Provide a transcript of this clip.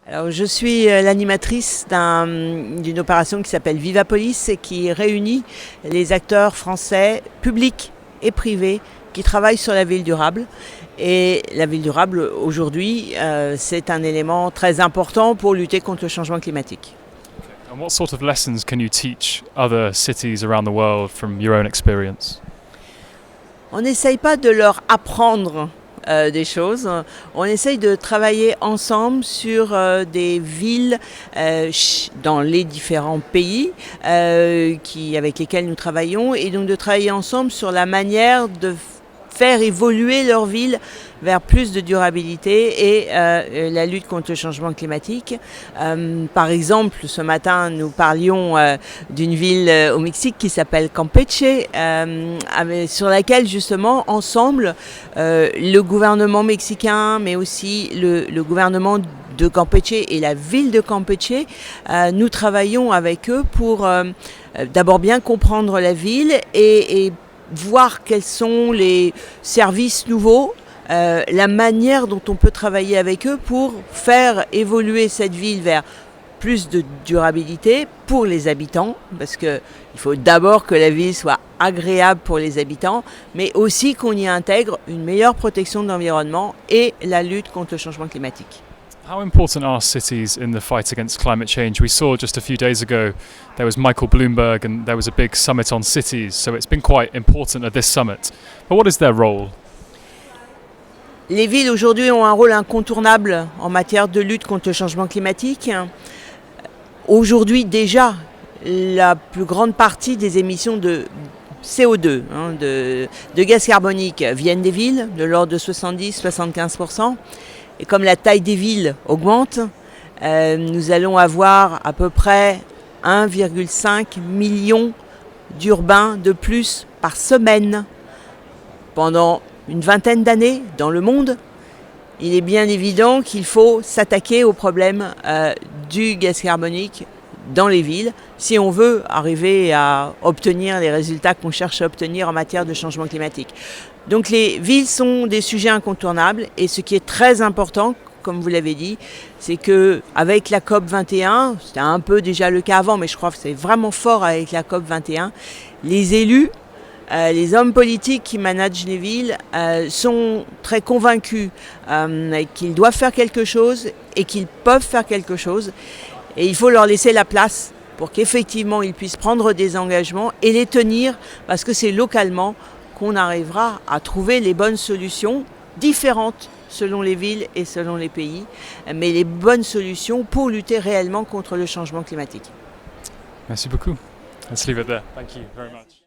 Alors, je suis l'animatrice d'une opération qui s'appelle Vivapolis et qui réunit les acteurs français, publics et privés, qui travaillent sur la ville durable. Et la ville durable, aujourd'hui, c'est un élément très important pour lutter contre le changement climatique. And what sort of lessons can you teach other cities around the world from your own experience? On n'essaye pas de leur apprendre des choses. On essaye de travailler ensemble sur des villes dans les différents pays avec lesquels nous travaillons, et donc de travailler ensemble sur la manière de faire évoluer leur ville vers plus de durabilité et la lutte contre le changement climatique. Par exemple, ce matin, nous parlions d'une ville au Mexique qui s'appelle Campeche, sur laquelle justement, ensemble, le gouvernement mexicain, mais aussi le gouvernement de Campeche et la ville de Campeche, nous travaillons avec eux pour d'abord bien comprendre la ville et voir quels sont les services nouveaux, la manière dont on peut travailler avec eux pour faire évoluer cette ville vers plus de durabilité pour les habitants, parce qu'il faut d'abord que la ville soit agréable pour les habitants, mais aussi qu'on y intègre une meilleure protection de l'environnement et la lutte contre le changement climatique. How important are cities in the fight against climate change? We saw just a few days ago there was Michael Bloomberg and there was a big summit on cities, so it's been quite important at this summit. But what is their role? Les villes aujourd'hui ont un rôle incontournable en matière de lutte contre le changement climatique. Aujourd'hui déjà, la plus grande partie des émissions de CO2, de gaz carbonique viennent des villes, de l'ordre de 70-75%. Et comme la taille des villes augmente, nous allons avoir à peu près 1,5 million d'urbains de plus par semaine pendant une vingtaine d'années dans le monde. Il est bien évident qu'il faut s'attaquer au problème du gaz carbonique dans les villes si on veut arriver à obtenir les résultats qu'on cherche à obtenir en matière de changement climatique. Donc les villes sont des sujets incontournables, et ce qui est très important, comme vous l'avez dit, c'est qu'avec la COP 21, c'était un peu déjà le cas avant, mais je crois que c'est vraiment fort avec la COP 21, les élus, les hommes politiques qui managent les villes sont très convaincus qu'ils doivent faire quelque chose et qu'ils peuvent faire quelque chose. Et il faut leur laisser la place pour qu'effectivement ils puissent prendre des engagements et les tenir, parce que c'est localement qu'on arrivera à trouver les bonnes solutions, différentes selon les villes et selon les pays, mais les bonnes solutions pour lutter réellement contre le changement climatique. Merci beaucoup. Let's leave it there. Thank you very much.